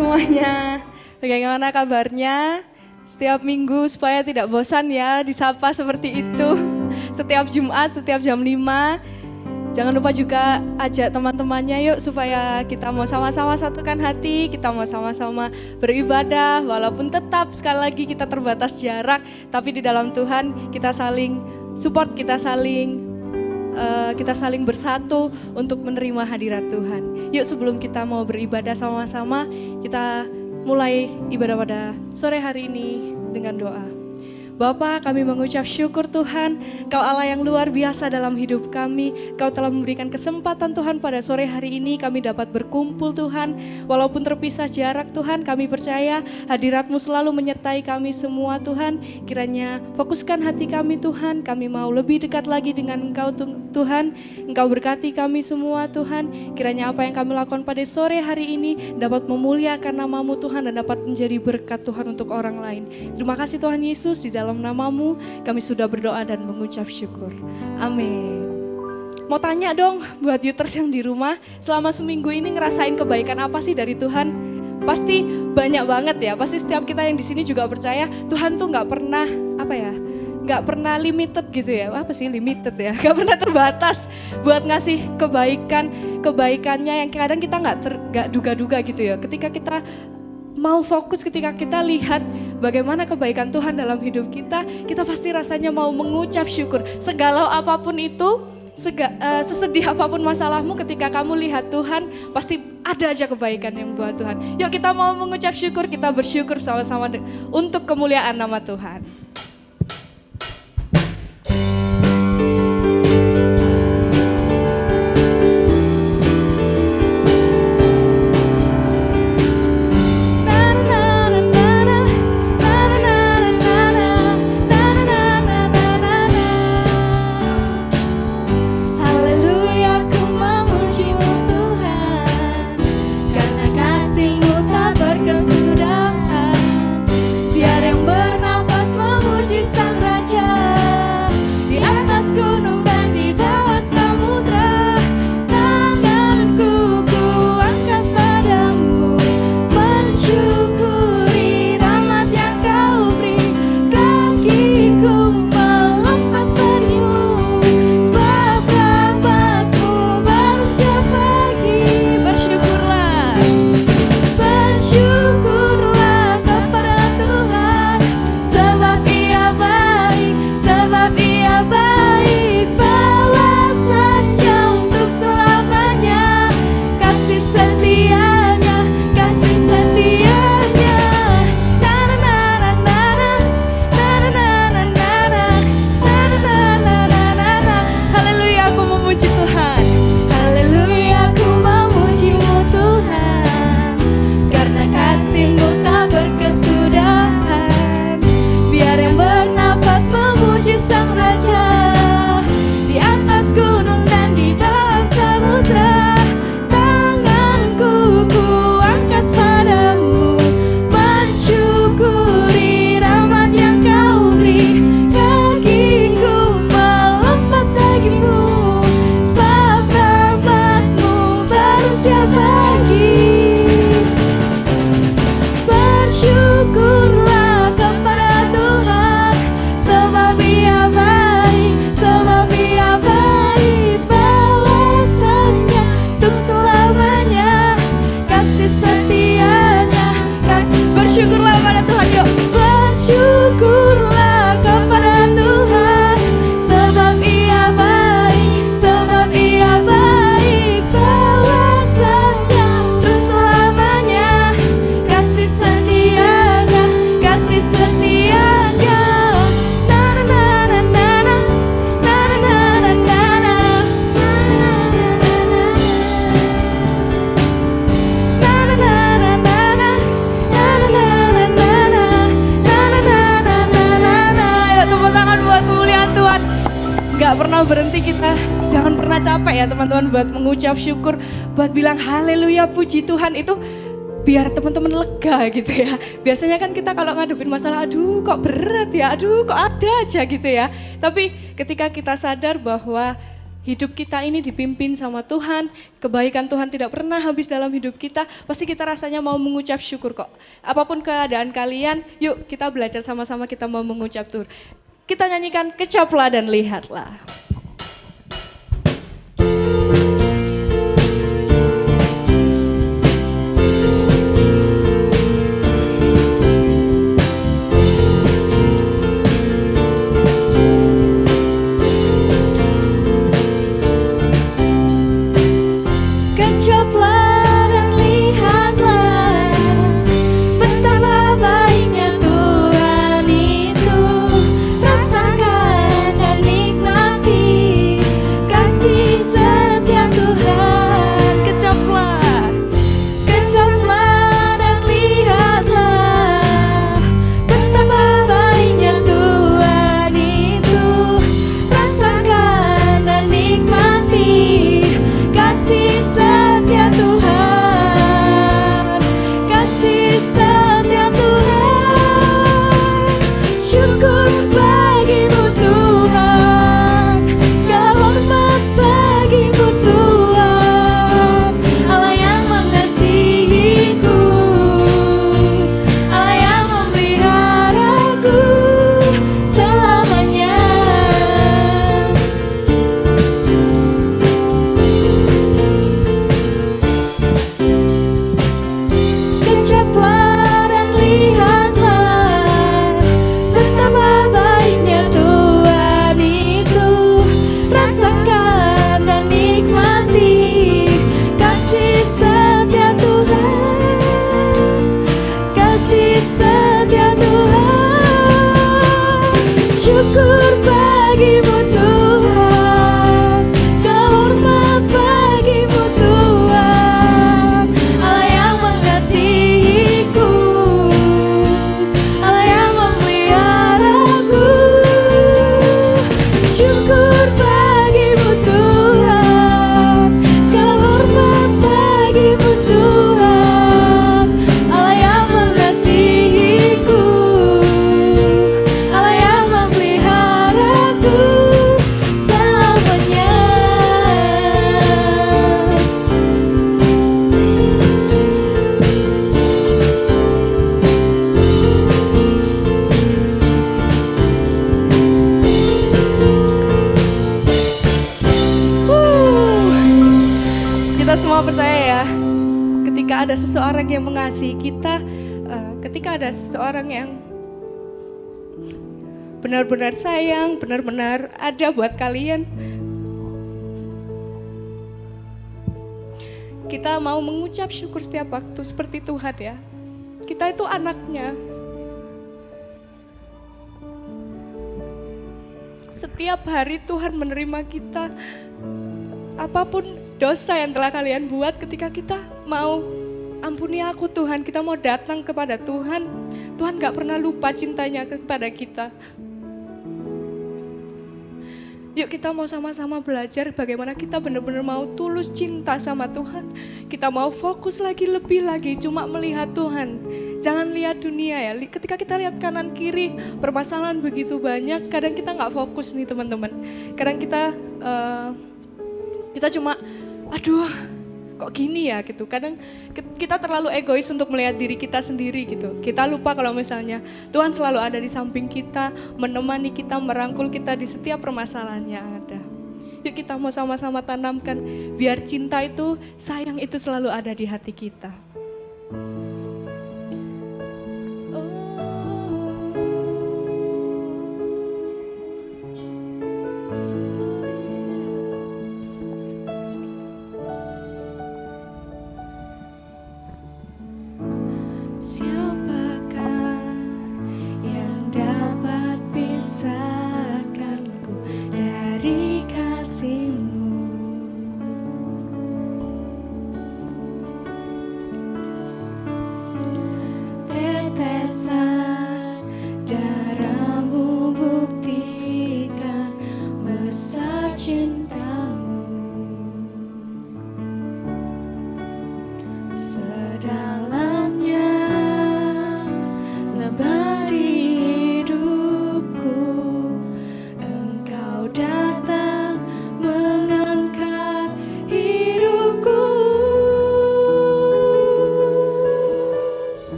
semuanya, bagaimana kabarnya? Setiap minggu supaya tidak bosan ya disapa seperti itu. Setiap Jumat, setiap jam 5. Jangan lupa juga ajak teman-temannya yuk supaya kita mau sama-sama satukan hati, kita mau sama-sama beribadah walaupun tetap sekali lagi kita terbatas jarak, tapi di dalam Tuhan kita saling support, kita saling bersatu untuk menerima hadirat Tuhan. Yuk sebelum kita mau beribadah sama-sama, kita mulai ibadah pada sore hari ini dengan doa. Bapa, kami mengucap syukur Tuhan, Kau Allah yang luar biasa dalam hidup kami. Kau telah memberikan kesempatan Tuhan pada sore hari ini kami dapat berkumpul Tuhan. Walaupun terpisah jarak Tuhan, kami percaya hadirat-Mu selalu menyertai kami semua Tuhan. Kiranya fokuskan hati kami Tuhan, kami mau lebih dekat lagi dengan Engkau Tuhan. Engkau berkati kami semua Tuhan. Kiranya apa yang kami lakukan pada sore hari ini dapat memuliakan nama-Mu Tuhan dan dapat menjadi berkat Tuhan untuk orang lain. Terima kasih Tuhan Yesus, di dalam nama-Mu kami sudah berdoa dan mengucap syukur. Amin. Mau tanya dong buat Youters yang di rumah, selama seminggu ini ngerasain kebaikan apa sih dari Tuhan? Pasti banyak banget ya, pasti setiap kita yang di sini juga percaya Tuhan tuh gak pernah, gak pernah limited gitu ya. Apa sih limited ya? Gak pernah terbatas buat ngasih kebaikannya yang kadang kita gak duga-duga gitu ya. Ketika kita mau fokus, ketika kita lihat bagaimana kebaikan Tuhan dalam hidup kita, kita pasti rasanya mau mengucap syukur. Segalau apapun itu, sesedih apapun masalahmu, ketika kamu lihat Tuhan, pasti ada aja kebaikan yang buat Tuhan. Yuk kita mau mengucap syukur, kita bersyukur sama-sama untuk kemuliaan nama Tuhan. Berhenti kita, jangan pernah capek ya teman-teman buat mengucap syukur, buat bilang haleluya puji Tuhan, itu biar teman-teman lega gitu ya. Biasanya kan kita kalau ngadepin masalah, aduh kok berat ya, aduh kok ada aja gitu ya. Tapi ketika kita sadar bahwa hidup kita ini dipimpin sama Tuhan, kebaikan Tuhan tidak pernah habis dalam hidup kita, pasti kita rasanya mau mengucap syukur kok. Apapun keadaan kalian, yuk kita belajar sama-sama kita mau mengucap syukur. Kita nyanyikan kecaplah dan lihatlah. Percaya ya, ketika ada seseorang yang mengasihi kita, ketika ada seseorang yang benar-benar sayang, benar-benar ada buat kalian, kita mau mengucap syukur setiap waktu seperti Tuhan ya. Kita itu anaknya. Setiap hari Tuhan menerima kita. Apapun dosa yang telah kalian buat, ketika kita mau ampuni aku Tuhan, kita mau datang kepada Tuhan, Tuhan gak pernah lupa cintanya kepada kita. Yuk kita mau sama-sama belajar bagaimana kita benar-benar mau tulus cinta sama Tuhan. Kita mau fokus lagi, lebih lagi, cuma melihat Tuhan. Jangan lihat dunia ya, ketika kita lihat kanan kiri, permasalahan begitu banyak, kadang kita gak fokus nih teman-teman. Kadang kita cuma, aduh kok gini ya gitu. Kadang kita terlalu egois untuk melihat diri kita sendiri gitu. Kita lupa kalau misalnya Tuhan selalu ada di samping kita, menemani kita, merangkul kita di setiap permasalahan yang ada. Yuk kita mau sama-sama tanamkan, biar cinta itu, sayang itu selalu ada di hati kita.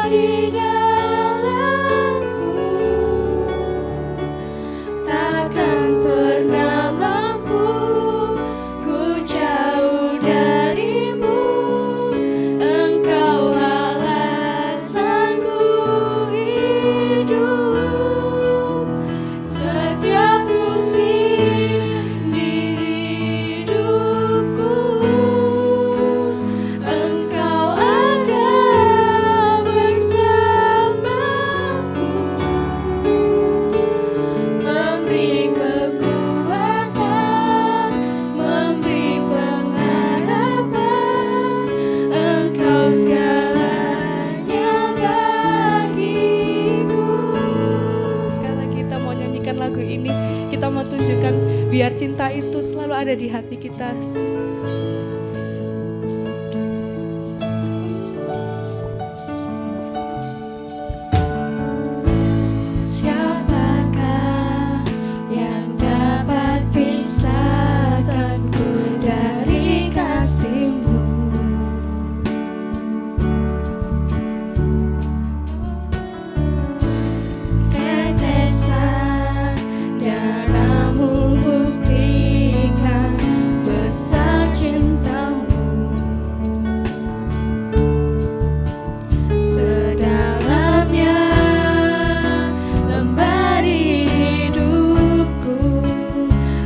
di dalamku, takkan pernah mampu ku jauh darimu. Engkau alasanku hidup setiap musim di hidupku. Engkau ada bersamaku, memberi kekuatan, memberi pengharapan. Engkau segalanya bagiku. Sekali lagi kita mau nyanyikan lagu ini, kita mau tunjukkan biar cinta itu selalu ada di hati kita. Siapakah yang dapat pisahkanku dari kasih-Mu? Tetesan darah-Mu buktikan besar cinta-Mu. Sedalamnya lembah di hidupku,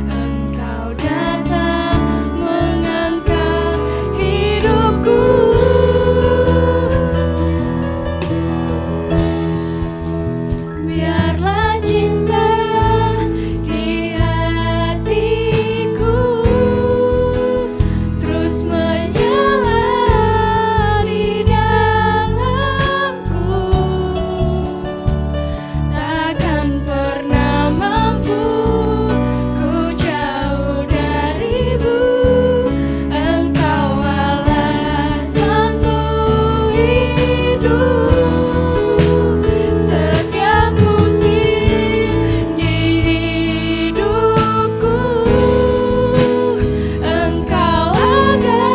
Engkau datang mengangkat hidupku. Biarlah cinta di hatiku terus menyala di dalamku, takkan pernah mampu ku jauh darimu. Engkau alasanku hidup setiap musim di hidupku. Engkau ada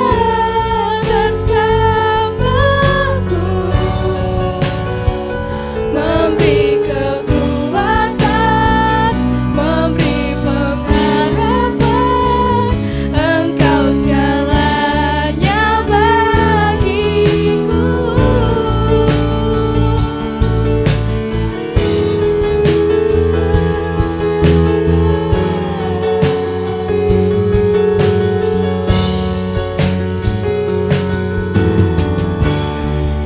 bersamaku, memberi kekuatan, memberi pengharapan. Engkau segalanya bagiku.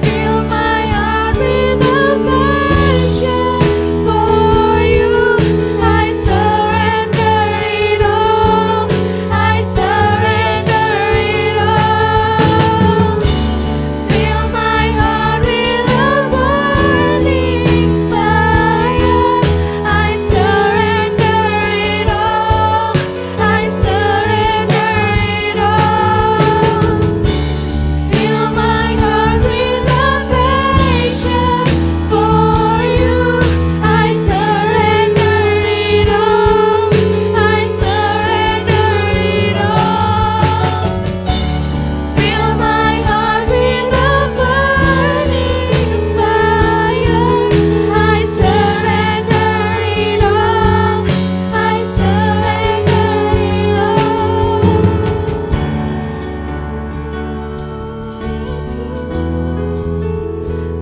Fill my heart with affection for you. I surrender it all. I surrender it all. Fill my heart with a burning fire. I surrender it all. I surrender it all. Fill my heart with affection for you. I surrender it all. I surrender it all. Fill my heart with a burning fire. I surrender it all. I surrender it all.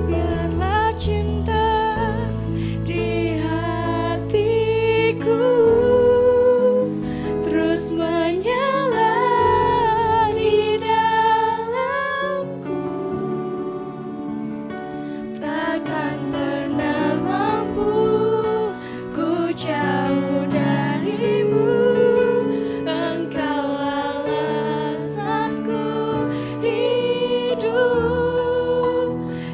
Biarlah cinta di hatiku terus menyala di dalamku, takkan pernah mampu ku jauh darimu. Engkau alasanku hidup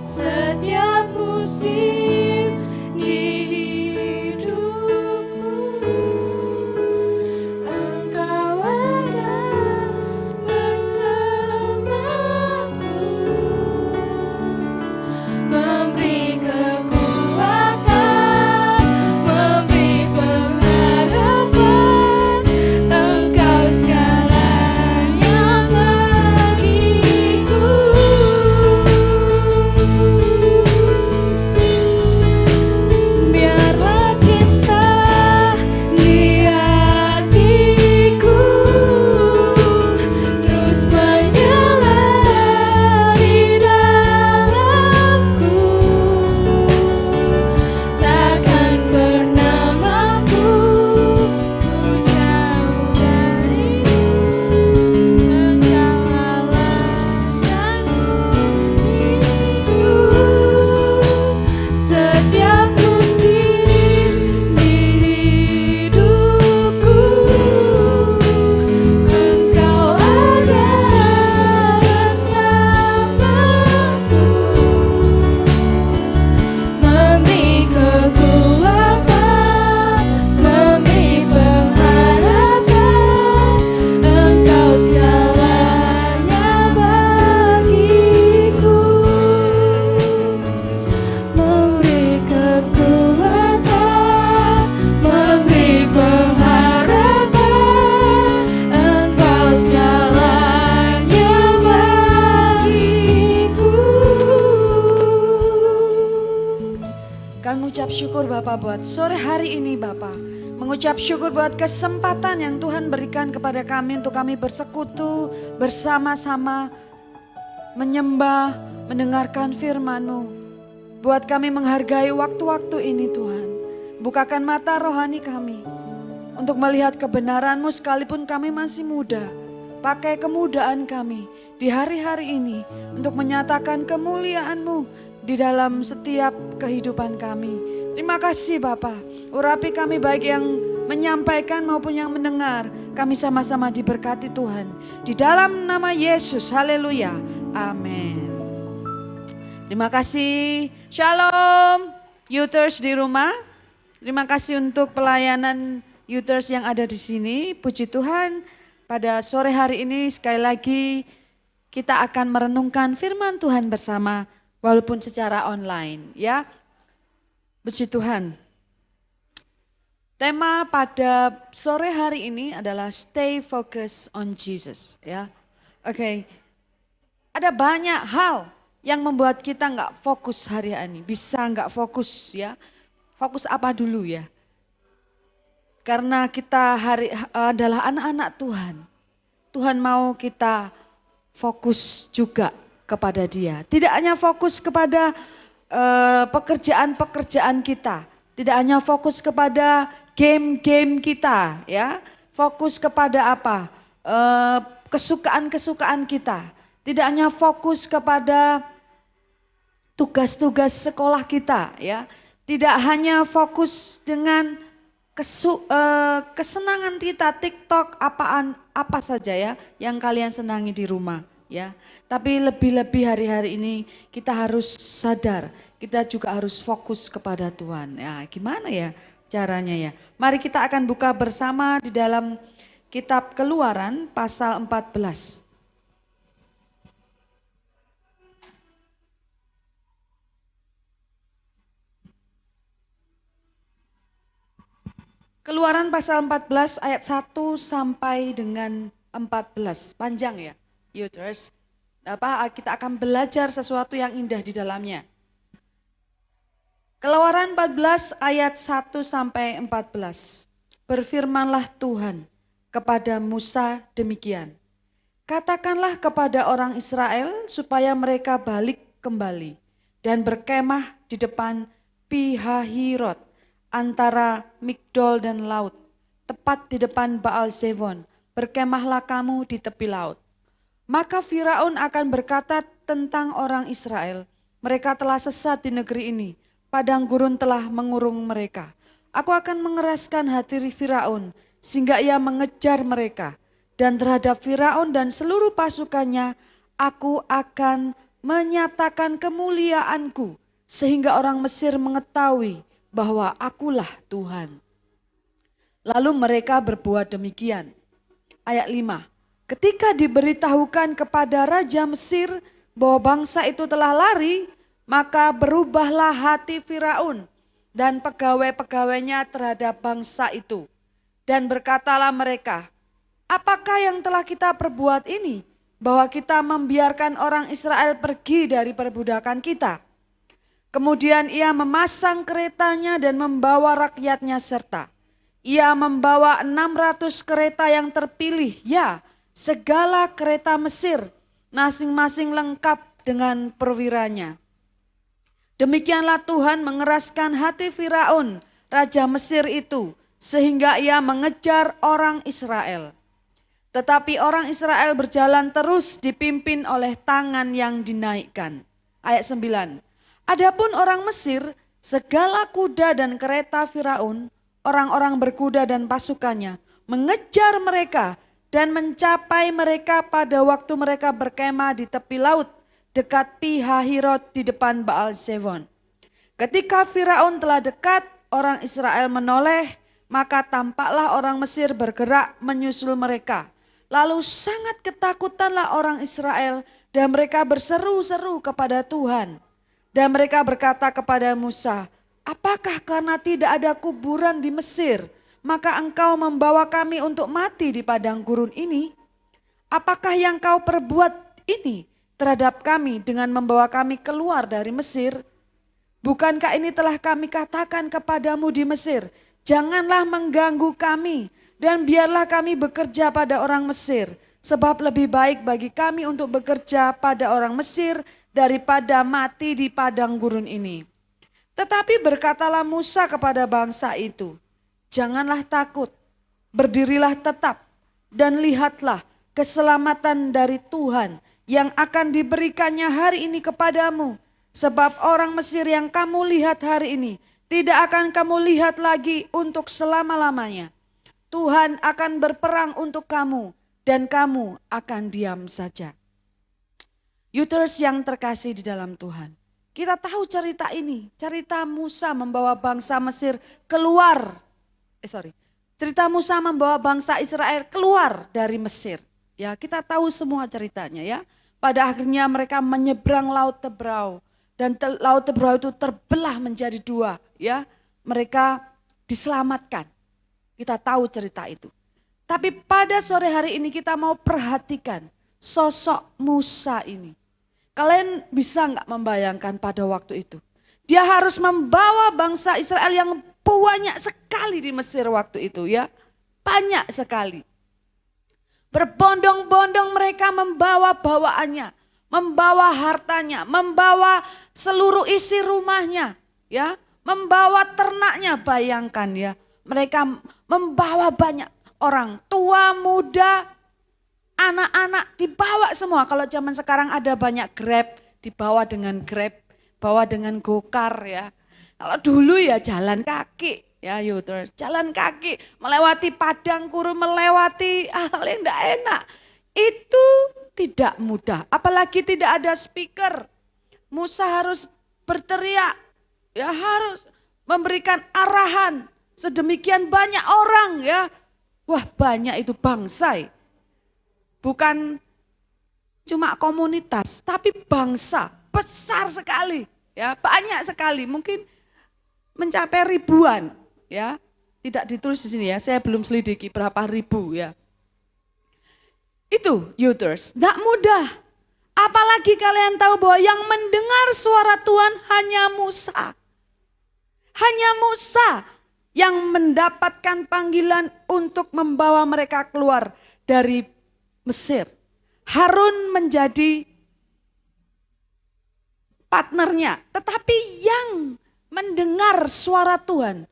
setiap musim di hidupku. Engkau ada bersamaku, memberi kekuatan, memberi Kami mengucap syukur Bapak buat sore hari ini Bapak. Mengucap syukur buat kesempatan yang Tuhan berikan kepada kami untuk kami bersekutu bersama-sama. Menyembah, mendengarkan firman-Mu. Buat kami menghargai waktu-waktu ini Tuhan. Bukakan mata rohani kami. Untuk melihat kebenaran-Mu sekalipun kami masih muda. Pakai kemudaan kami di hari-hari ini untuk menyatakan kemuliaan-Mu di dalam setiap kehidupan kami. Terima kasih Bapa. Urapi kami baik yang menyampaikan maupun yang mendengar. Kami sama-sama diberkati Tuhan. Di dalam nama Yesus, haleluya. Amin. Terima kasih. Shalom. Youthers di rumah. Terima kasih untuk pelayanan Youthers yang ada di sini. Puji Tuhan. Pada sore hari ini sekali lagi kita akan merenungkan firman Tuhan bersama. Walaupun secara online ya. Puji Tuhan. Tema pada sore hari ini adalah stay focused on Jesus ya. Oke. Ada banyak hal yang membuat kita nggak fokus hari ini. Bisa nggak fokus ya. Fokus apa dulu ya. Karena kita adalah anak-anak Tuhan. Tuhan mau kita fokus juga kepada Dia. Tidak hanya fokus kepada pekerjaan-pekerjaan kita. Tidak hanya fokus kepada game-game kita ya. Fokus kepada apa? Kesukaan-kesukaan kita. Tidak hanya fokus kepada tugas-tugas sekolah kita ya. Tidak hanya fokus dengan kesenangan kita TikTok apa saja ya yang kalian senangi di rumah. Ya, tapi lebih-lebih hari-hari ini kita harus sadar, kita juga harus fokus kepada Tuhan. Ya, gimana ya caranya ya? Mari kita akan buka bersama di dalam kitab Keluaran pasal 14. Keluaran pasal 14 ayat 1 sampai dengan 14. Panjang ya. Youthers, kita akan belajar sesuatu yang indah di dalamnya. Keluaran 14 ayat 1 sampai 14. Berfirmanlah Tuhan kepada Musa demikian. Katakanlah kepada orang Israel supaya mereka balik kembali dan berkemah di depan Pi-hahirot antara Migdol dan laut, tepat di depan Baal Zefon. Berkemahlah kamu di tepi laut. Maka Firaun akan berkata tentang orang Israel, mereka telah sesat di negeri ini, padang gurun telah mengurung mereka. Aku akan mengeraskan hati Firaun sehingga ia mengejar mereka. Dan terhadap Firaun dan seluruh pasukannya, aku akan menyatakan kemuliaanku sehingga orang Mesir mengetahui bahwa akulah Tuhan. Lalu mereka berbuat demikian. Ayat 5. Ketika diberitahukan kepada Raja Mesir bahwa bangsa itu telah lari, maka berubahlah hati Firaun dan pegawai-pegawainya terhadap bangsa itu. Dan berkatalah mereka, apakah yang telah kita perbuat ini, bahwa kita membiarkan orang Israel pergi dari perbudakan kita? Kemudian ia memasang keretanya dan membawa rakyatnya serta. Ia membawa 600 kereta yang terpilih, ya, segala kereta Mesir, masing-masing lengkap dengan perwiranya. Demikianlah Tuhan mengeraskan hati Firaun, Raja Mesir itu, sehingga ia mengejar orang Israel. Tetapi orang Israel berjalan terus dipimpin oleh tangan yang dinaikkan. Ayat 9. Adapun orang Mesir, segala kuda dan kereta Firaun, orang-orang berkuda dan pasukannya, mengejar mereka, dan mencapai mereka pada waktu mereka berkemah di tepi laut dekat Pi-hahirot di depan Baal Zefon. Ketika Firaun telah dekat, orang Israel menoleh, maka tampaklah orang Mesir bergerak menyusul mereka. Lalu sangat ketakutanlah orang Israel dan mereka berseru-seru kepada Tuhan. Dan mereka berkata kepada Musa, apakah karena tidak ada kuburan di Mesir, maka engkau membawa kami untuk mati di padang gurun ini? Apakah yang kau perbuat ini terhadap kami dengan membawa kami keluar dari Mesir? Bukankah ini telah kami katakan kepadamu di Mesir? Janganlah mengganggu kami dan biarlah kami bekerja pada orang Mesir. Sebab lebih baik bagi kami untuk bekerja pada orang Mesir daripada mati di padang gurun ini. Tetapi berkatalah Musa kepada bangsa itu, janganlah takut, berdirilah tetap dan lihatlah keselamatan dari Tuhan yang akan diberikannya hari ini kepadamu. Sebab orang Mesir yang kamu lihat hari ini tidak akan kamu lihat lagi untuk selama-lamanya. Tuhan akan berperang untuk kamu dan kamu akan diam saja. Youters yang terkasih di dalam Tuhan. Kita tahu cerita ini, cerita Musa membawa bangsa Mesir keluar. Cerita Musa membawa bangsa Israel keluar dari Mesir. Ya, kita tahu semua ceritanya ya. Pada akhirnya mereka menyeberang Laut Tebrau dan Laut Tebrau itu terbelah menjadi dua, ya. Mereka diselamatkan. Kita tahu cerita itu. Tapi pada sore hari ini kita mau perhatikan sosok Musa ini. Kalian bisa nggak membayangkan pada waktu itu? Dia harus membawa bangsa Israel yang banyak sekali di Mesir waktu itu ya. Banyak sekali. Berbondong-bondong mereka membawa bawaannya, membawa hartanya, membawa seluruh isi rumahnya, ya, membawa ternaknya. Bayangkan ya, mereka membawa banyak orang, tua, muda, anak-anak dibawa semua. Kalau zaman sekarang ada banyak Grab, dibawa dengan Grab, bawa dengan gokar ya. Kalau dulu ya jalan kaki. Ya terus jalan kaki, melewati padang gurun, melewati hal yang tidak enak. Itu tidak mudah, apalagi tidak ada speaker. Musa harus berteriak, ya harus memberikan arahan sedemikian banyak orang ya. Wah banyak itu bangsa, bukan cuma komunitas tapi bangsa besar sekali ya, banyak sekali, mungkin mencapai ribuan. Ya, tidak ditulis di sini ya, saya belum selidiki berapa ribu ya. Itu Youters, tidak mudah. Apalagi kalian tahu bahwa yang mendengar suara Tuhan hanya Musa. Hanya Musa yang mendapatkan panggilan untuk membawa mereka keluar dari Mesir. Harun menjadi partnernya, tetapi yang mendengar suara Tuhan,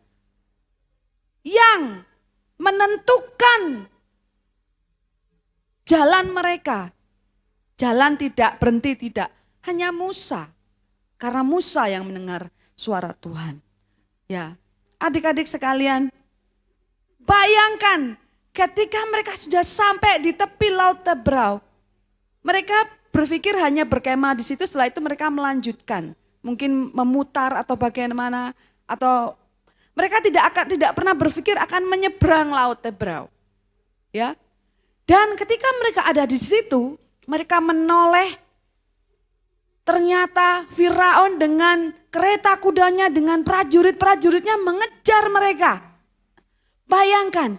yang menentukan jalan mereka. Jalan tidak, berhenti tidak. Hanya Musa. Karena Musa yang mendengar suara Tuhan. Ya, adik-adik sekalian, bayangkan ketika mereka sudah sampai di tepi Laut Tebrau. Mereka berpikir hanya berkemah di situ, setelah itu mereka melanjutkan. Mungkin memutar atau bagaimana, atau mereka tidak pernah berpikir akan menyeberang Laut Tebrau. Ya. Dan ketika mereka ada di situ, mereka menoleh, ternyata Firaun dengan kereta kudanya, dengan prajurit-prajuritnya mengejar mereka. Bayangkan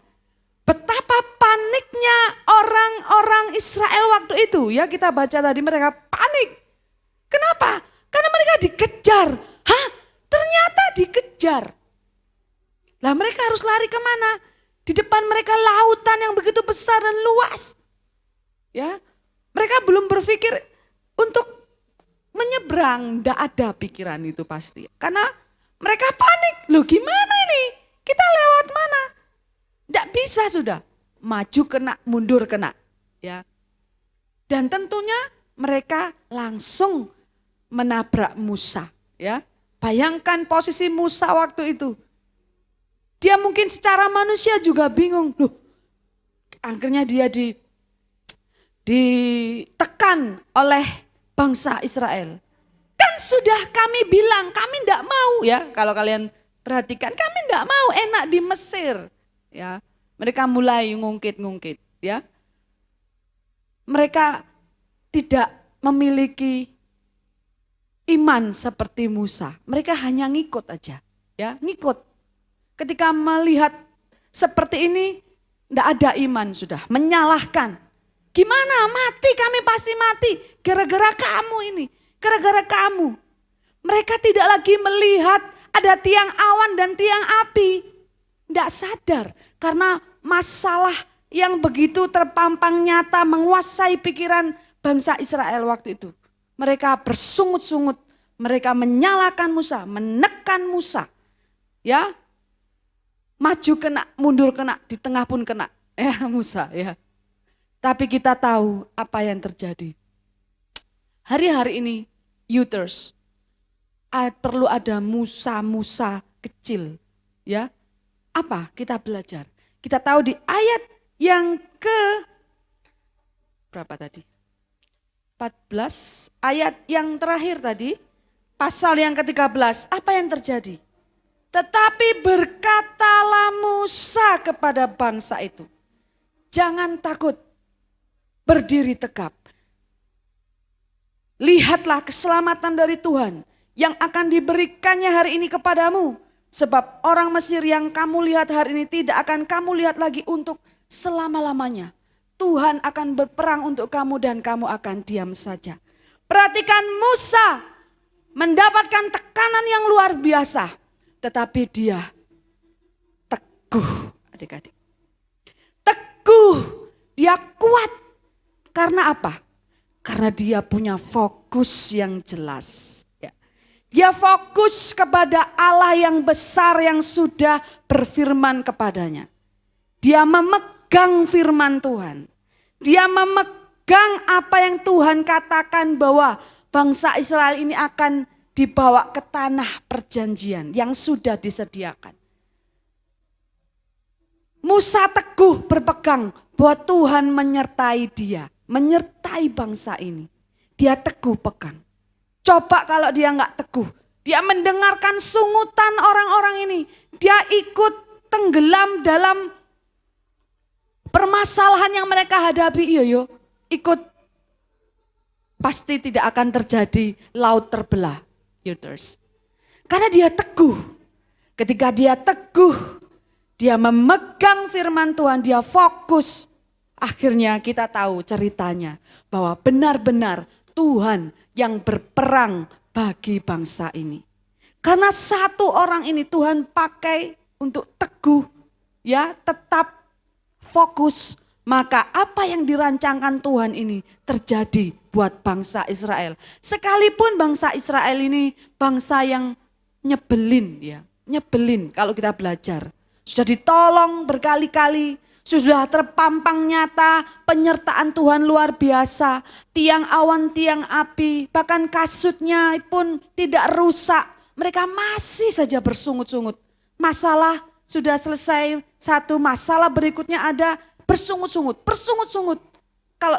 betapa paniknya orang-orang Israel waktu itu. Ya, kita baca tadi mereka panik. Kenapa? Karena mereka dikejar. Hah? Ternyata dikejar. Lah mereka harus lari kemana? Di depan mereka lautan yang begitu besar dan luas. Ya, mereka belum berpikir untuk menyeberang. Tidak ada pikiran itu pasti. Karena mereka panik. Loh gimana ini? Kita lewat mana? Tidak bisa sudah. Maju kena, mundur kena. Ya. Dan tentunya mereka langsung menabrak Musa. Ya. Bayangkan posisi Musa waktu itu. Dia mungkin secara manusia juga bingung. Loh, akhirnya dia ditekan oleh bangsa Israel. Kan sudah kami bilang, kami tidak mau ya. Kalau kalian perhatikan, kami tidak mau enak di Mesir. Ya, mereka mulai ngungkit-ngungkit. Ya, mereka tidak memiliki iman seperti Musa. Mereka hanya ngikut aja. Ya, ngikut. Ketika melihat seperti ini, tidak ada iman sudah, menyalahkan. Gimana mati, kami pasti mati, gara-gara kamu ini, gara-gara kamu. Mereka tidak lagi melihat ada tiang awan dan tiang api. Tidak sadar karena masalah yang begitu terpampang nyata menguasai pikiran bangsa Israel waktu itu. Mereka bersungut-sungut, mereka menyalahkan Musa, menekan Musa. Ya, maju kena, mundur kena, di tengah pun kena. Ya Musa ya. Tapi kita tahu apa yang terjadi. Hari-hari ini, youthers, perlu ada Musa-Musa kecil. Ya, apa kita belajar? Kita tahu di ayat yang berapa tadi? 14, ayat yang terakhir tadi, pasal yang ke-13, apa yang terjadi? Tetapi berkatalah Musa kepada bangsa itu, jangan takut, berdiri tegap. Lihatlah keselamatan dari Tuhan yang akan diberikannya hari ini kepadamu. Sebab orang Mesir yang kamu lihat hari ini tidak akan kamu lihat lagi untuk selama-lamanya. Tuhan akan berperang untuk kamu dan kamu akan diam saja. Perhatikan Musa mendapatkan tekanan yang luar biasa. Tetapi dia teguh, adik-adik. Teguh, dia kuat. Karena apa? Karena dia punya fokus yang jelas. Dia fokus kepada Allah yang besar yang sudah berfirman kepadanya. Dia memegang firman Tuhan. Dia memegang apa yang Tuhan katakan bahwa bangsa Israel ini akan dibawa ke tanah perjanjian yang sudah disediakan. Musa teguh berpegang bahwa Tuhan menyertai dia, menyertai bangsa ini. Dia teguh pegang. Coba kalau dia nggak teguh, dia mendengarkan sungutan orang-orang ini, dia ikut tenggelam dalam permasalahan yang mereka hadapi, ikut, pasti tidak akan terjadi laut terbelah, youthers. Karena dia teguh, ketika dia teguh, dia memegang firman Tuhan, dia fokus. Akhirnya kita tahu ceritanya bahwa benar-benar Tuhan yang berperang bagi bangsa ini. Karena satu orang ini Tuhan pakai untuk teguh, ya tetap fokus. Maka apa yang dirancangkan Tuhan ini terjadi buat bangsa Israel. Sekalipun bangsa Israel ini bangsa yang nyebelin ya, nyebelin kalau kita belajar. Sudah ditolong berkali-kali, sudah terpampang nyata penyertaan Tuhan luar biasa. Tiang awan, tiang api, bahkan kasutnya pun tidak rusak. Mereka masih saja bersungut-sungut. Masalah sudah selesai satu, masalah berikutnya ada, bersungut-sungut, bersungut-sungut. Kalau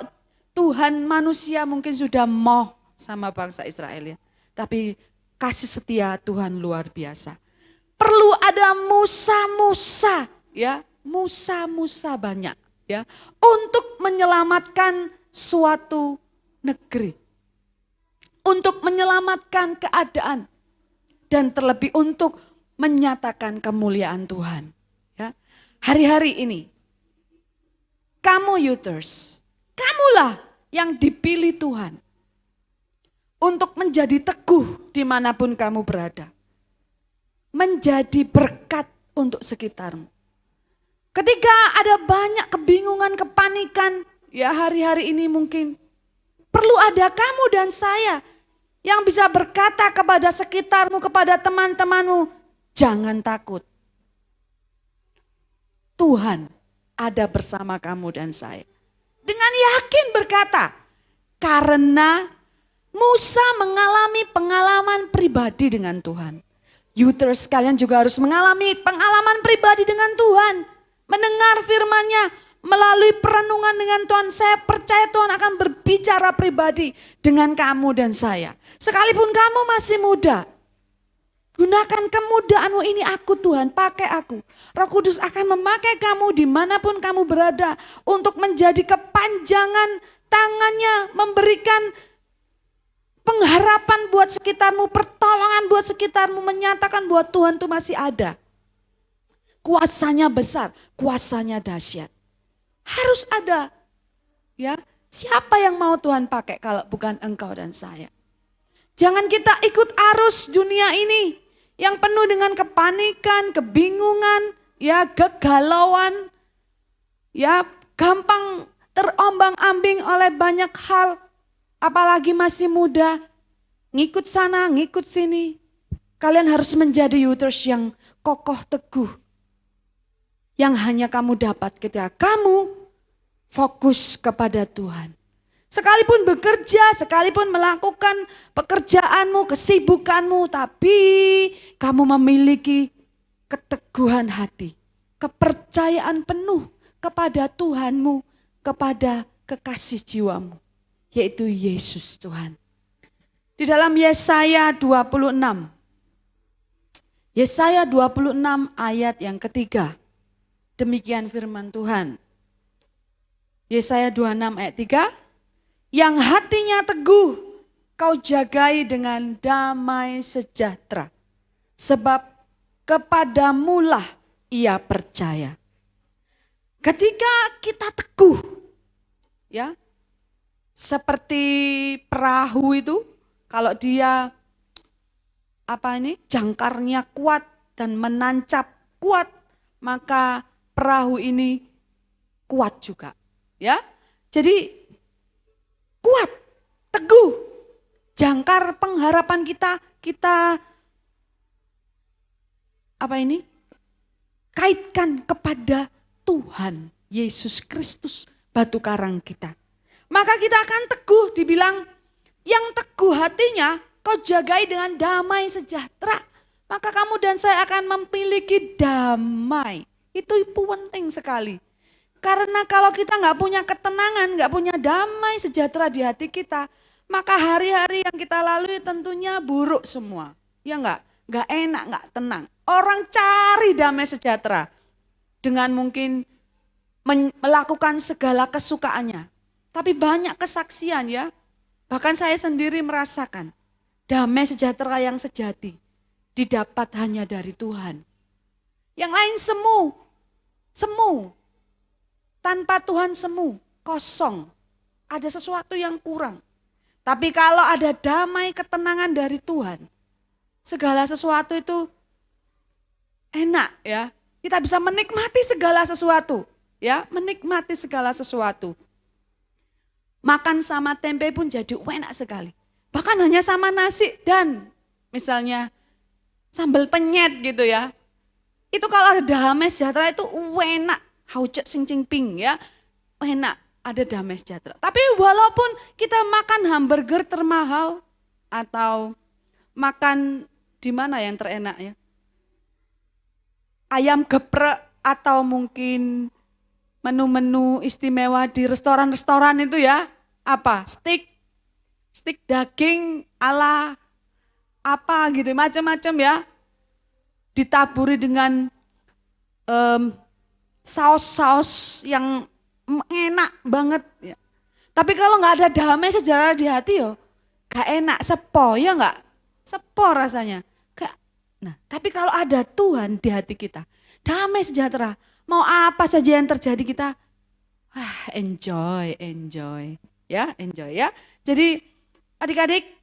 Tuhan manusia mungkin sudah moh sama bangsa Israel ya. Tapi kasih setia Tuhan luar biasa. Perlu ada Musa-Musa ya. Musa-Musa banyak ya untuk menyelamatkan suatu negeri, untuk menyelamatkan keadaan dan terlebih untuk menyatakan kemuliaan Tuhan ya. Hari-hari ini kamu youthers, kamulah yang dipilih Tuhan untuk menjadi teguh dimanapun kamu berada, menjadi berkat untuk sekitarmu. Ketika ada banyak kebingungan, kepanikan, ya hari-hari ini mungkin perlu ada kamu dan saya yang bisa berkata kepada sekitarmu, kepada teman-temanmu, jangan takut. Tuhan ada bersama kamu dan saya. Dengan yakin berkata, karena Musa mengalami pengalaman pribadi dengan Tuhan. Youthers kalian juga harus mengalami pengalaman pribadi dengan Tuhan. Mendengar firman-Nya melalui perenungan dengan Tuhan. Saya percaya Tuhan akan berbicara pribadi dengan kamu dan saya. Sekalipun kamu masih muda, gunakan kemudaanmu ini, aku Tuhan, pakai aku. Roh Kudus akan memakai kamu dimanapun kamu berada untuk menjadi kepanjangan tangannya, memberikan pengharapan buat sekitarmu, pertolongan buat sekitarmu, menyatakan bahwa Tuhan itu masih ada. Kuasanya besar, kuasanya dahsyat. Harus ada. Ya, siapa yang mau Tuhan pakai kalau bukan engkau dan saya? Jangan kita ikut arus dunia ini yang penuh dengan kepanikan, kebingungan, ya kegalauan, ya gampang terombang-ambing oleh banyak hal. Apalagi masih muda, ngikut sana, ngikut sini. Kalian harus menjadi youthers yang kokoh teguh. Yang hanya kamu dapat ketika kamu fokus kepada Tuhan. Sekalipun bekerja, sekalipun melakukan pekerjaanmu, kesibukanmu, tapi kamu memiliki keteguhan hati, kepercayaan penuh kepada Tuhanmu, kepada kekasih jiwamu, yaitu Yesus Tuhan. Di dalam Yesaya 26, Yesaya 26 ayat yang ketiga, demikian firman Tuhan. Yesaya 26 ayat 3, yang hatinya teguh kau jagai dengan damai sejahtera, sebab kepadamulah ia percaya. Ketika kita teguh, ya, seperti perahu itu, kalau dia jangkarnya kuat dan menancap kuat, maka perahu ini kuat juga, ya. Jadi kuat, teguh, jangkar pengharapan kita kaitkan kepada Tuhan Yesus Kristus, batu karang kita. Maka kita akan teguh, dibilang yang teguh hatinya kau jagai dengan damai sejahtera. Maka kamu dan saya akan memiliki damai. Itu penting sekali. Karena kalau kita nggak punya ketenangan, nggak punya damai sejahtera di hati kita, maka hari-hari yang kita lalui tentunya buruk semua. Ya nggak enak, nggak tenang. Orang cari damai sejahtera dengan mungkin melakukan segala kesukaannya. Tapi banyak kesaksian ya, bahkan saya sendiri merasakan damai sejahtera yang sejati didapat hanya dari Tuhan. Yang lain semu. Tanpa Tuhan semu, kosong. Ada sesuatu yang kurang. Tapi kalau ada damai ketenangan dari Tuhan, segala sesuatu itu enak ya. Kita bisa menikmati segala sesuatu, ya, menikmati segala sesuatu. Makan sama tempe pun jadi enak sekali. Bahkan hanya sama nasi dan misalnya sambal penyet gitu ya. Itu kalau ada damai sejahtera itu enak. Haucek sing cing ping ya, enak, ada damai sejahtera. Tapi walaupun kita makan hamburger termahal atau makan di mana yang terenak ya, ayam geprek atau mungkin menu-menu istimewa di restoran-restoran itu ya, apa steak daging ala apa gitu, macam-macam ya, ditaburi dengan saus-saus yang enak banget ya. Tapi kalau nggak ada damai sejahtera di hati yo, gak enak, sepo ya nggak, sepo rasanya. Nah, tapi kalau ada Tuhan di hati kita, damai sejahtera, mau apa saja yang terjadi kita, enjoy ya. Jadi adik-adik,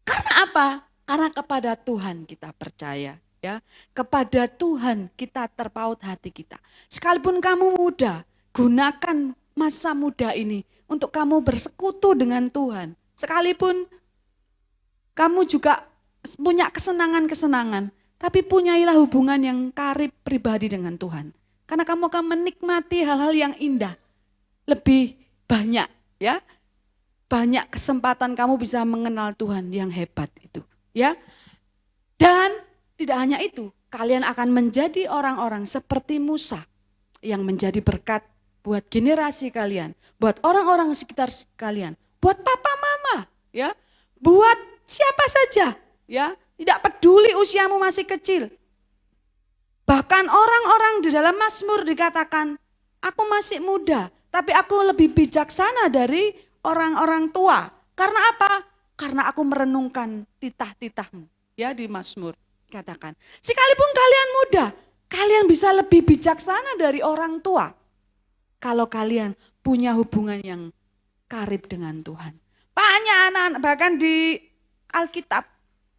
karena apa? Karena kepada Tuhan kita percaya. Ya, kepada Tuhan kita terpaut hati kita. Sekalipun kamu muda, gunakan masa muda ini untuk kamu bersekutu dengan Tuhan. Sekalipun kamu juga punya kesenangan-kesenangan, tapi punyailah hubungan yang karib pribadi dengan Tuhan. Karena kamu akan menikmati hal-hal yang indah, lebih banyak ya. Banyak kesempatan kamu bisa mengenal Tuhan yang hebat itu, ya. Dan tidak hanya itu, kalian akan menjadi orang-orang seperti Musa yang menjadi berkat buat generasi kalian, buat orang-orang sekitar kalian, buat papa mama, ya, buat siapa saja, ya, tidak peduli usiamu masih kecil. Bahkan orang-orang di dalam Mazmur dikatakan, aku masih muda, tapi aku lebih bijaksana dari orang-orang tua. Karena apa? Karena aku merenungkan titah-titahmu, ya, di Mazmur. Katakan, sekalipun kalian muda, kalian bisa lebih bijaksana dari orang tua. Kalau kalian punya hubungan yang karib dengan Tuhan. Banyak anak-anak, bahkan di Alkitab,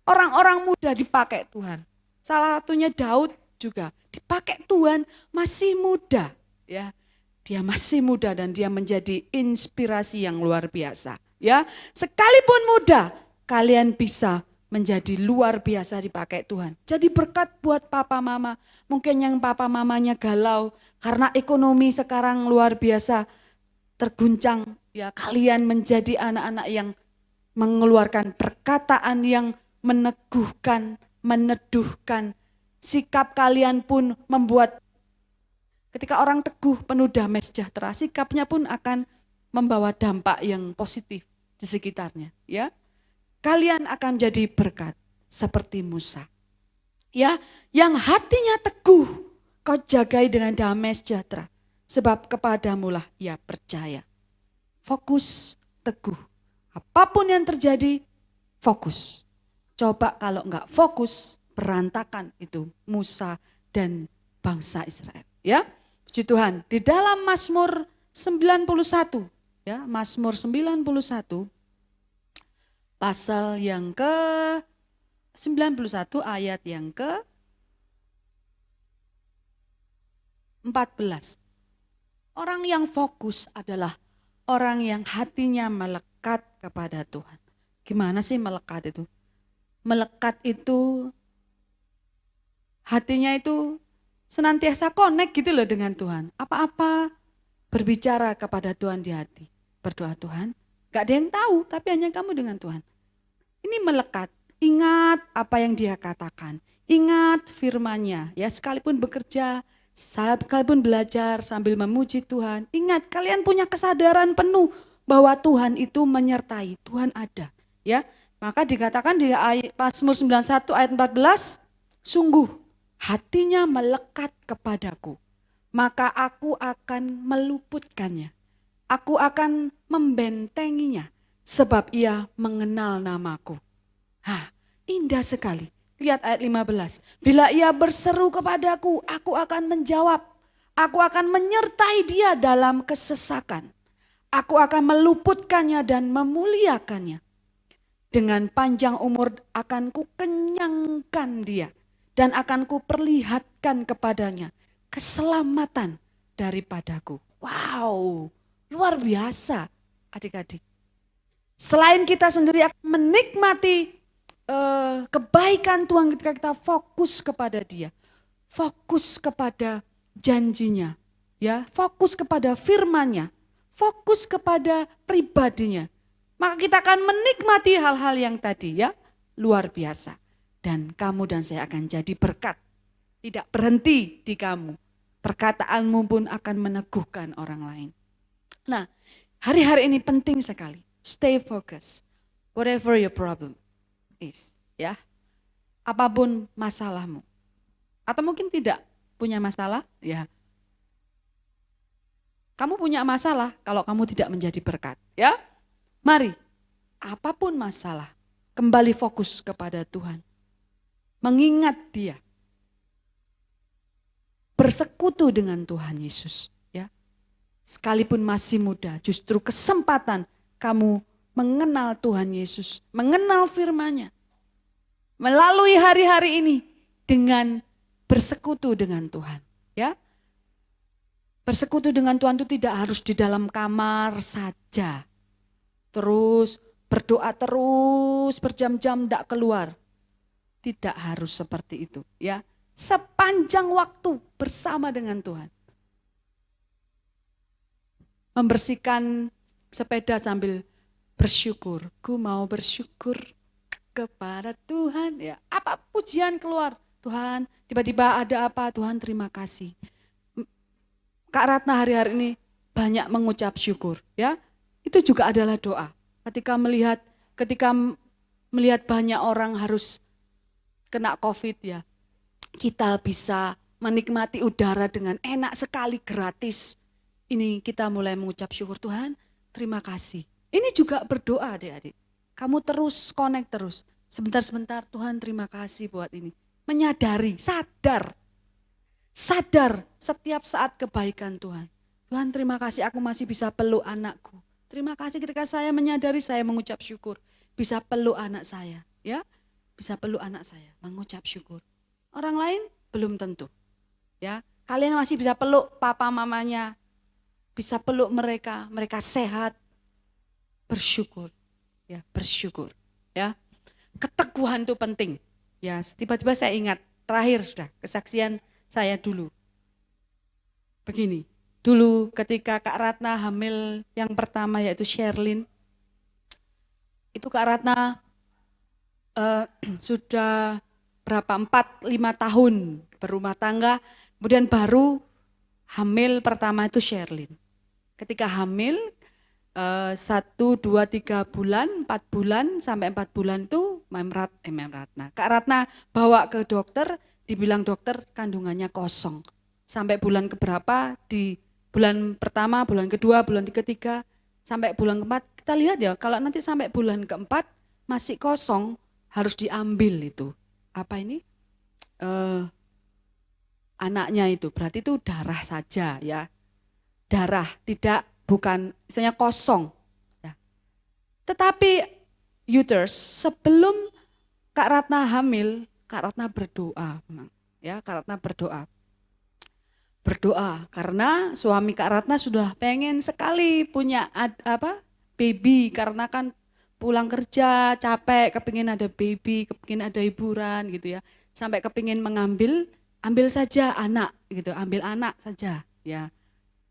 orang-orang muda dipakai Tuhan. Salah satunya Daud juga dipakai Tuhan, masih muda, ya. Dia masih muda dan dia menjadi inspirasi yang luar biasa, ya. Sekalipun muda, kalian bisa menjadi luar biasa dipakai Tuhan. Jadi berkat buat papa mama. Mungkin yang papa mamanya galau karena ekonomi sekarang luar biasa terguncang, ya. Kalian menjadi anak-anak yang mengeluarkan perkataan yang meneguhkan, meneduhkan. Sikap kalian pun membuat ketika orang teguh penuh damai sejahtera, sikapnya pun akan membawa dampak yang positif di sekitarnya, ya. Kalian akan jadi berkat seperti Musa. Ya, yang hatinya teguh, kau jagai dengan damai sejahtera, sebab kepadamulah ia percaya. Fokus, teguh. Apapun yang terjadi, fokus. Coba kalau enggak fokus, berantakan itu Musa dan bangsa Israel. Ya, puji Tuhan. Di dalam Mazmur 91, ya, Mazmur 91, pasal yang ke 91 ayat yang ke 14. Orang yang fokus adalah orang yang hatinya melekat kepada Tuhan. Gimana sih melekat itu? Melekat itu hatinya itu senantiasa connect gitu loh dengan Tuhan. Apa-apa berbicara kepada Tuhan di hati. Berdoa Tuhan, gak ada yang tahu tapi hanya kamu dengan Tuhan. Ini melekat, ingat apa yang dia katakan. Ingat firman-Nya, ya, sekalipun bekerja, sekalipun belajar sambil memuji Tuhan. Ingat, kalian punya kesadaran penuh bahwa Tuhan itu menyertai, Tuhan ada, ya. Maka dikatakan di Mazmur 91 ayat 14, sungguh hatinya melekat kepadaku, maka aku akan meluputkannya. Aku akan membentenginya, sebab ia mengenal namaku. Indah sekali. Lihat ayat 15. Bila ia berseru kepadaku, aku akan menjawab. Aku akan menyertai dia dalam kesesakan. Aku akan meluputkannya dan memuliakannya. Dengan panjang umur akan kukenyangkan dia. Dan akan kuperlihatkan kepadanya keselamatan daripadaku. Wow, luar biasa adik-adik. Selain kita sendiri akan menikmati kebaikan Tuhan ketika kita fokus kepada Dia, fokus kepada janjinya, ya, fokus kepada firman-Nya, fokus kepada pribadinya, maka kita akan menikmati hal-hal yang tadi, ya, luar biasa. Dan kamu dan saya akan jadi berkat, tidak berhenti di kamu. Perkataanmu pun akan meneguhkan orang lain. Nah, hari-hari ini penting sekali. Stay focused, whatever your problem is, ya. Apapun masalahmu. Atau mungkin tidak punya masalah, ya. Kamu punya masalah kalau kamu tidak menjadi berkat, ya. Mari, apapun masalah, kembali fokus kepada Tuhan. Mengingat Dia. Bersekutu dengan Tuhan Yesus, ya. Sekalipun masih muda, justru kesempatan kamu mengenal Tuhan Yesus, mengenal firman-Nya. Melalui hari-hari ini dengan bersekutu dengan Tuhan, ya. Bersekutu dengan Tuhan itu tidak harus di dalam kamar saja. Terus berdoa terus berjam-jam tidak keluar. Tidak harus seperti itu, ya. Sepanjang waktu bersama dengan Tuhan. Membersihkan sepeda sambil bersyukur. Ku mau bersyukur kepada Tuhan, ya. Apa pujian keluar? Tuhan, tiba-tiba ada apa? Tuhan, terima kasih. Kak Ratna hari-hari ini banyak mengucap syukur, ya. Itu juga adalah doa. Ketika melihat banyak orang harus kena COVID, ya. Kita bisa menikmati udara dengan enak sekali, gratis. Ini kita mulai mengucap syukur, Tuhan, terima kasih. Ini juga berdoa, adik-adik. Kamu terus connect terus. Sebentar-sebentar, Tuhan terima kasih buat ini. Menyadari, sadar setiap saat kebaikan Tuhan. Tuhan terima kasih aku masih bisa peluk anakku. Terima kasih ketika saya menyadari saya mengucap syukur. bisa peluk anak saya, ya. Bisa peluk anak saya, mengucap syukur. Orang lain belum tentu. Ya, kalian masih bisa peluk papa mamanya, bisa peluk mereka, mereka sehat. Bersyukur, ya, bersyukur, ya. Keteguhan itu penting. Ya, tiba-tiba saya ingat terakhir sudah kesaksian saya dulu. Begini, dulu ketika Kak Ratna hamil yang pertama yaitu Sherlyn, itu Kak Ratna sudah berapa 4-5 tahun berumah tangga, kemudian baru hamil pertama itu Sherlyn. Ketika hamil 1, 2, 3 bulan, 4 bulan sampai 4 bulan itu Ratna. Kak Ratna bawa ke dokter, dibilang dokter kandungannya kosong. Sampai bulan keberapa, di bulan pertama, bulan kedua, bulan ketiga, sampai bulan keempat, kita lihat ya, kalau nanti sampai bulan keempat masih kosong, harus diambil itu. Apa ini? Anaknya itu, berarti itu darah saja ya. Darah, bukan, misalnya kosong. Ya. Tetapi uterus, sebelum Kak Ratna hamil, Kak Ratna berdoa, ya Kak Ratna berdoa karena suami Kak Ratna sudah pengen sekali punya baby, karena kan pulang kerja capek, kepingin ada baby, kepingin ada hiburan gitu ya, sampai kepingin ambil saja anak gitu, ambil anak saja ya,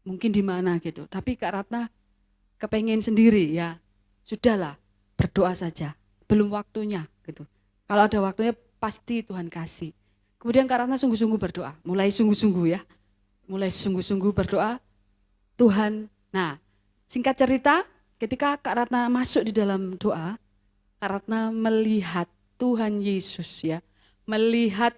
mungkin di mana gitu, tapi Kak Ratna kepingin sendiri ya, sudahlah berdoa saja, belum waktunya gitu, kalau ada waktunya pasti Tuhan kasih. Kemudian Kak Ratna sungguh-sungguh berdoa, mulai sungguh-sungguh berdoa, Tuhan. Nah, singkat cerita, ketika Kak Ratna masuk di dalam doa, Kak Ratna melihat Tuhan Yesus ya, melihat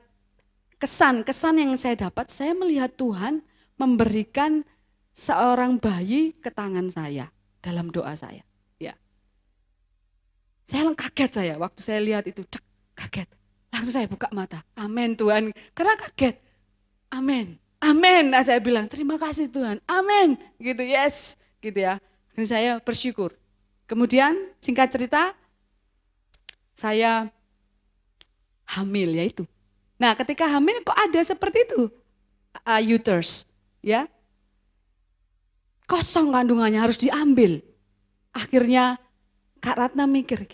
kesan yang saya dapat, saya melihat Tuhan memberikan seorang bayi ke tangan saya dalam doa saya. Ya, saya kaget waktu saya lihat itu, kaget. Langsung saya buka mata, amin Tuhan, karena kaget, amin. Amin, nah saya bilang terima kasih Tuhan, amin, gitu, yes, gitu ya. Dan saya bersyukur. Kemudian singkat cerita, saya hamil ya itu. Nah ketika hamil kok ada seperti itu, uterus, ya, kosong kandungannya harus diambil. Akhirnya Kak Ratna mikir,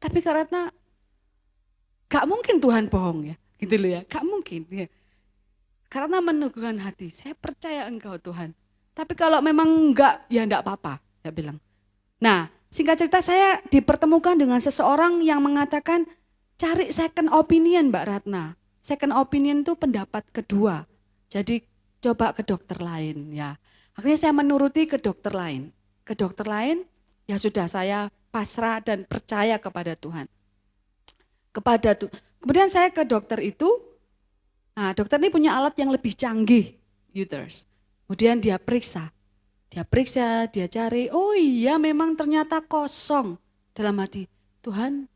tapi Kak Ratna, gak mungkin Tuhan bohong ya, gitu loh ya, gak mungkin ya. Karena meneguhkan hati, saya percaya Engkau Tuhan. Tapi kalau memang enggak, ya enggak apa-apa, saya bilang. Nah, singkat cerita saya dipertemukan dengan seseorang yang mengatakan, cari second opinion Mbak Ratna. Second opinion itu pendapat kedua. Jadi coba ke dokter lain ya. Akhirnya saya menuruti ke dokter lain. Ke dokter lain, ya sudah saya pasrah dan percaya kepada Tuhan. Kemudian saya ke dokter itu. Nah, dokter ini punya alat yang lebih canggih, uterus. Kemudian dia periksa, dia cari, oh iya memang ternyata kosong. Dalam hati, Tuhan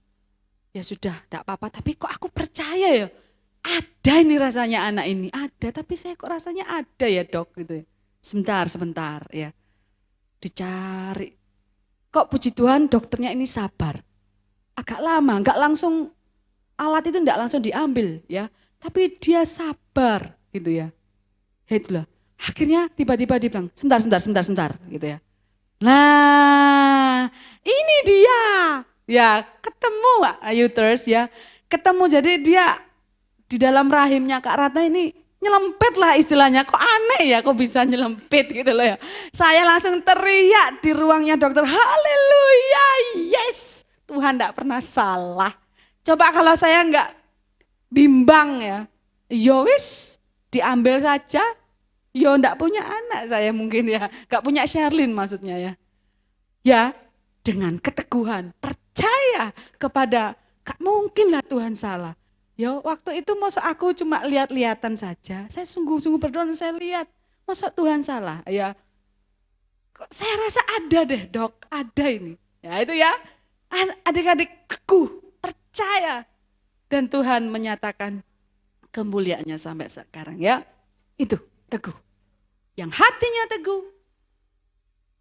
ya sudah enggak apa-apa, tapi kok aku percaya ya, ada ini rasanya anak ini, ada, tapi saya kok rasanya ada ya dok gitu ya. Sebentar ya, dicari. Kok puji Tuhan dokternya ini sabar, agak lama, enggak langsung, alat itu enggak langsung diambil ya. Tapi dia sabar gitu ya. Itulah. Akhirnya tiba-tiba dia bilang, sebentar gitu ya. Nah, ini dia. Ya, ketemu uterus ya. Ketemu, jadi dia di dalam rahimnya Kak Ratna ini nyelempit lah istilahnya. Kok aneh ya, kok bisa nyelempit gitu loh ya. Saya langsung teriak di ruangnya dokter, haleluya, yes. Tuhan enggak pernah salah. Coba kalau saya enggak bimbang ya, wis diambil saja, ndak punya anak saya mungkin ya, gak punya Sherlyn maksudnya ya. Ya dengan keteguhan, percaya kepada, gak mungkin lah Tuhan salah. Ya waktu itu masa aku cuma lihat-lihatan saja, saya sungguh-sungguh berdoa dan saya lihat, masa Tuhan salah ya. Kok saya rasa ada deh dok, ada ini. Ya itu ya, adik-adik teguh, percaya. Dan Tuhan menyatakan kemuliaannya sampai sekarang ya. Itu teguh. Yang hatinya teguh,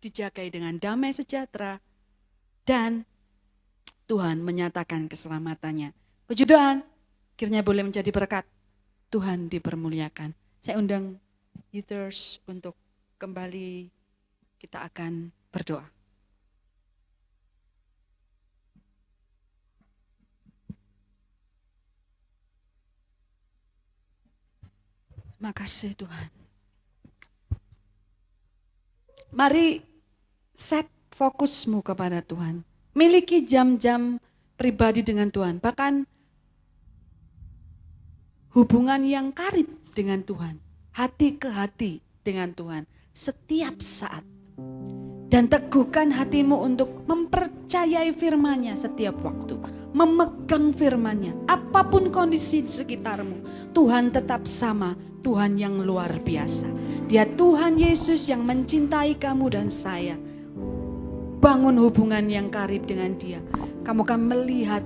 dijagai dengan damai sejahtera dan Tuhan menyatakan keselamatannya. Puji Tuhan, kiranya boleh menjadi berkat. Tuhan dipermuliakan. Saya undang youthers untuk kembali, kita akan berdoa. Terima kasih Tuhan. Mari set fokusmu kepada Tuhan. Miliki jam-jam pribadi dengan Tuhan. Bahkan hubungan yang karib dengan Tuhan. Hati ke hati dengan Tuhan. Setiap saat. Dan teguhkan hatimu untuk mempercayai firman-Nya setiap waktu. Memegang firman-Nya. Apapun kondisi di sekitarmu. Tuhan tetap sama. Tuhan yang luar biasa. Dia Tuhan Yesus yang mencintai kamu dan saya. Bangun hubungan yang karib dengan Dia. Kamu akan melihat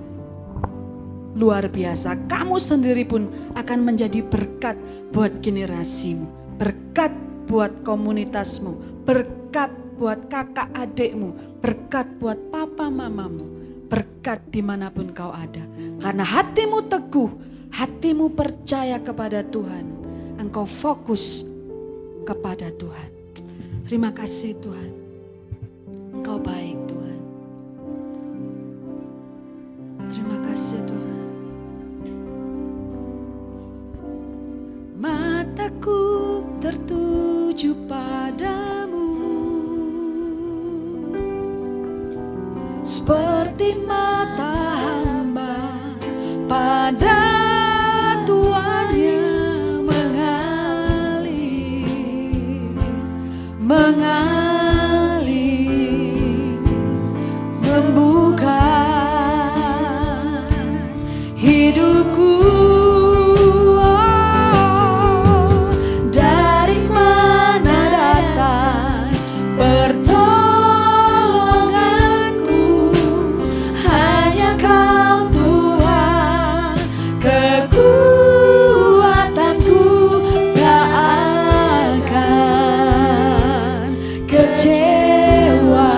luar biasa. Kamu sendiri pun akan menjadi berkat buat generasimu. Berkat buat komunitasmu. Berkat buat kakak adikmu. Berkat buat papa mamamu. Berkat dimanapun kau ada. Karena hatimu teguh. Hatimu percaya kepada Tuhan. Engkau fokus kepada Tuhan. Terima kasih Tuhan. Engkau baik Tuhan. Terima kasih Tuhan. Mataku tertuju padamu, seperti mata hamba pada tuannya mengalir, sembuhkan hidupku. Dari mana datang pertolonganku? Hanya Kau Tuhan, kekuatanku. Tak akan kecewa.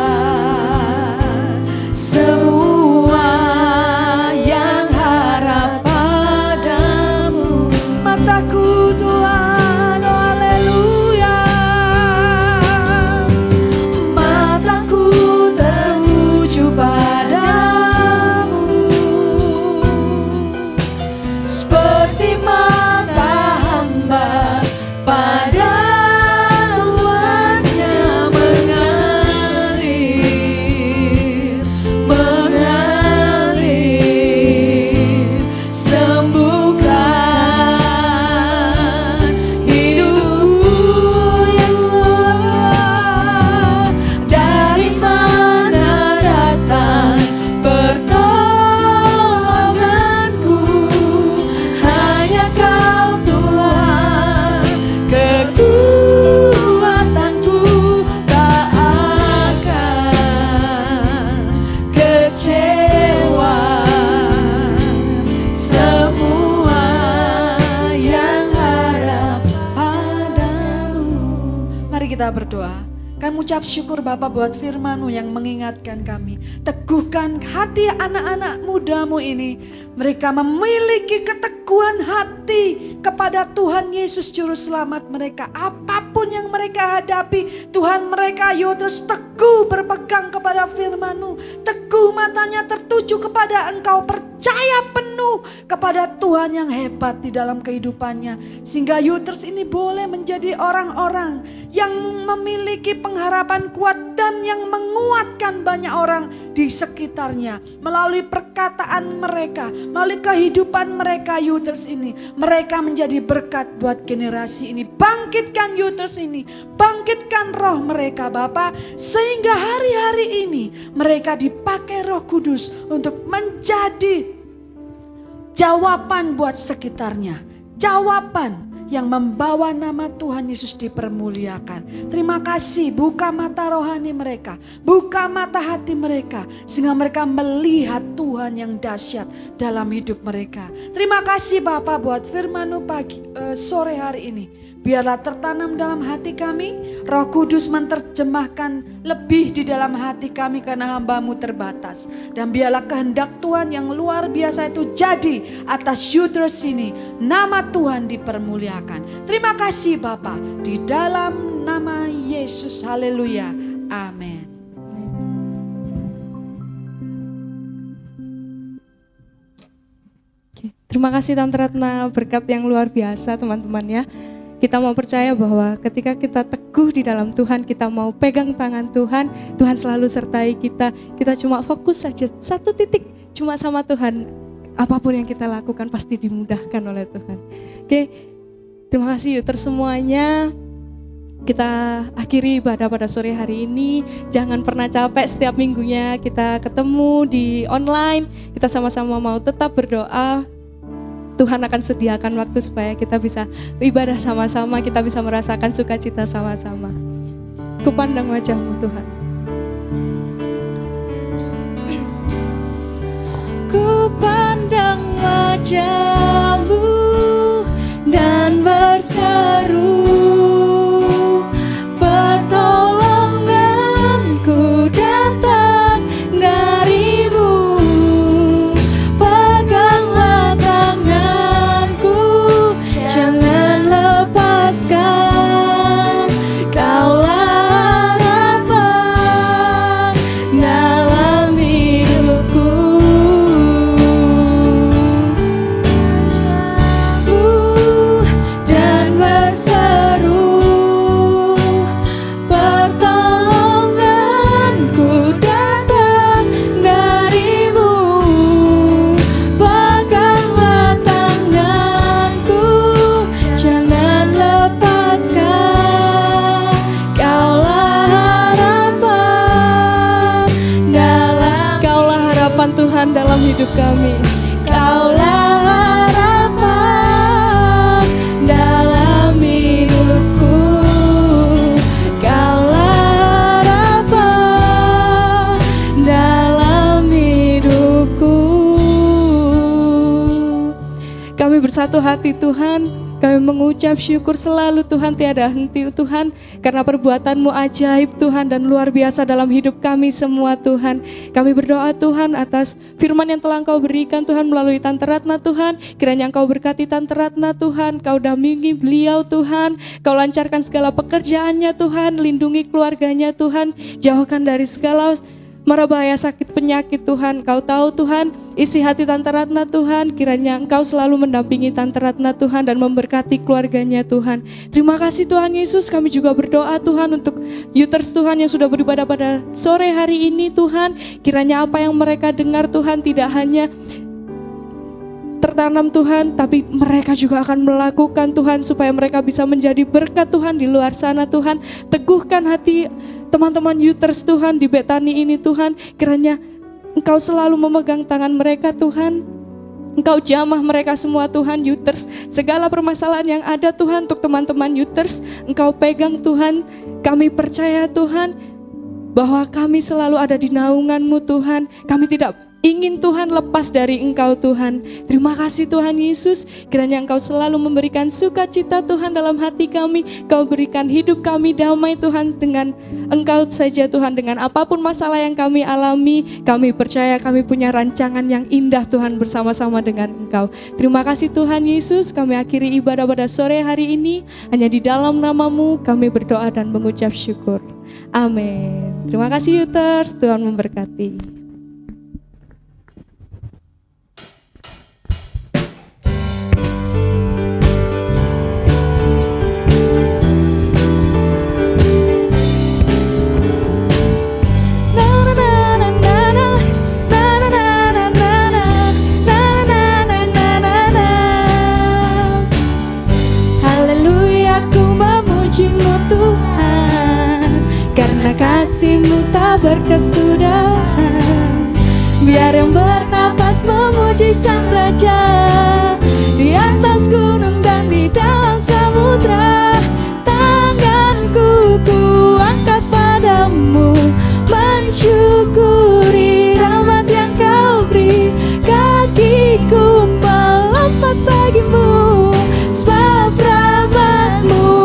Semua yang harap padamu. Mataku Tuhan, oh haleluya. Mataku tertuju padamu, seperti mata hamba pada tuannya mengalir, sembuhkan hidupku. Yesus, dari mana datang pertolonganku? Hanya Kau Tuhan, kekuatanku. Tak akan kecewa. Semua yang harap padamu. Mari kita berdoa. Kami ucap syukur Bapa buat firman-Mu yang mengingatkan kami. Teguhkan hati anak-anak mudamu ini. Mereka memiliki keteguhan hati kepada Tuhan Yesus Juru Selamat mereka. Apapun yang mereka hadapi, Tuhan mereka terus teguh berpegang kepada firman-Mu. Teguh matanya tertuju kepada Engkau. Percaya penuh kepada Tuhan yang hebat di dalam kehidupannya. Sehingga Youthers ini boleh menjadi orang-orang yang memiliki pengharapan kuat dan yang menguatkan banyak orang di sekitarnya. Melalui perkataan mereka, melalui kehidupan mereka Youthers ini. Mereka menjadi berkat buat generasi ini. Bangkitkan Youthers ini, bangkitkan roh mereka Bapa. Sehingga hari-hari ini mereka dipakai Roh Kudus untuk menjadi jawaban buat sekitarnya. Jawaban yang membawa nama Tuhan Yesus dipermuliakan. Terima kasih, buka mata rohani mereka, buka mata hati mereka, sehingga mereka melihat Tuhan yang dahsyat dalam hidup mereka. Terima kasih Bapa buat firman-Mu sore hari ini. biarlah tertanam dalam hati kami. Roh Kudus menerjemahkan lebih di dalam hati kami karena hamba-Mu terbatas. Dan biarlah kehendak Tuhan yang luar biasa itu jadi atas Youthers ini. Nama Tuhan dipermuliakan. Terima kasih Bapa, di dalam nama Yesus. Haleluya. Amin. Terima kasih Tante Ratna, berkat yang luar biasa teman-teman ya. Kita mau percaya bahwa ketika kita teguh di dalam Tuhan, kita mau pegang tangan Tuhan, Tuhan selalu sertai kita. Kita cuma fokus saja satu titik, cuma sama Tuhan. Apapun yang kita lakukan pasti dimudahkan oleh Tuhan. Oke, terima kasih Youthers semuanya. Kita akhiri ibadah pada sore hari ini. Jangan pernah capek, setiap minggunya kita ketemu di online. Kita sama-sama mau tetap berdoa. Tuhan akan sediakan waktu supaya kita bisa ibadah sama-sama, kita bisa merasakan sukacita sama-sama. Kupandang wajah-Mu Tuhan. Kupandang wajah-Mu dan berseru, pertolonganku datang dari-Mu. Peganglah tanganku, jangan lepaskan. Kaulah harapan dalam hidupku. Dan berseru, pertolonganku datang dari-Mu. Peganglah tanganku, jangan lepaskan. Kaulah harapan Tuhan dalam hidup kami. Kaulah harapan dalam hidupku. Kaulah harapan dalam hidupku. Kami bersatu hati Tuhan. Kami mengucap syukur selalu Tuhan, tiada henti Tuhan, karena perbuatan-Mu ajaib Tuhan dan luar biasa dalam hidup kami semua Tuhan. Kami berdoa Tuhan atas firman yang telah Engkau berikan Tuhan melalui Tante Ratna Tuhan. Kiranya Engkau berkati Tante Ratna Tuhan, Kau dampingi beliau Tuhan, Kau lancarkan segala pekerjaannya Tuhan, lindungi keluarganya Tuhan, jauhkan dari segala mara bahaya sakit penyakit Tuhan. Kau tahu Tuhan isi hati Tante Ratna Tuhan, kiranya Engkau selalu mendampingi Tante Ratna Tuhan dan memberkati keluarganya Tuhan. Terima kasih Tuhan Yesus. Kami juga berdoa Tuhan untuk Youthers Tuhan yang sudah beribadah pada sore hari ini Tuhan. Kiranya apa yang mereka dengar Tuhan tidak hanya tertanam Tuhan, tapi mereka juga akan melakukan Tuhan, supaya mereka bisa menjadi berkat Tuhan di luar sana Tuhan. Teguhkan hati teman-teman Youthers Tuhan di Betani ini Tuhan, kiranya Engkau selalu memegang tangan mereka Tuhan. Engkau jamah mereka semua Tuhan Youthers. Segala permasalahan yang ada Tuhan untuk teman-teman Youthers, Engkau pegang Tuhan. Kami percaya Tuhan bahwa kami selalu ada di naungan-Mu Tuhan. Kami tidak ingin Tuhan lepas dari Engkau Tuhan. Terima kasih Tuhan Yesus. Kiranya Engkau selalu memberikan sukacita Tuhan dalam hati kami. Kau berikan hidup kami damai Tuhan dengan Engkau saja Tuhan. Dengan apapun masalah yang kami alami, kami percaya kami punya rancangan yang indah Tuhan bersama-sama dengan Engkau. Terima kasih Tuhan Yesus. Kami akhiri ibadah pada sore hari ini. Hanya di dalam nama-Mu kami berdoa dan mengucap syukur. Amin. Terima kasih Youthers. Tuhan memberkati. Kasih-Mu tak berkesudahan. Biar yang bernafas memuji Sang Raja, di atas gunung dan di dalam samudra. Tanganku ku angkat padamu, mensyukuri rahmat yang Kau beri. Kakiku melompat bagimu, sebab rahmat-Mu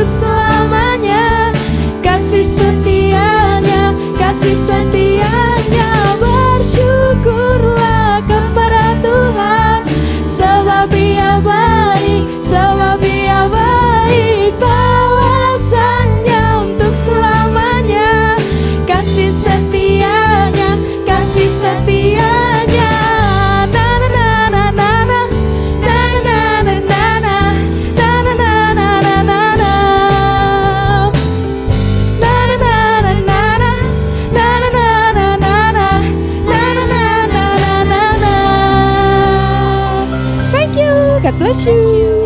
untuk selamanya. Kasih setianya, kasih setianya. Bersyukurlah kepada Tuhan, sebab Ia baik, sebab Ia baik. Balasannya untuk selamanya. Kasih setianya, kasih setianya. Na na na na na na, na na na na na, na na na na na na na. Na na na na na na, na na na na na na, na na na na na na. Thank you, God bless you.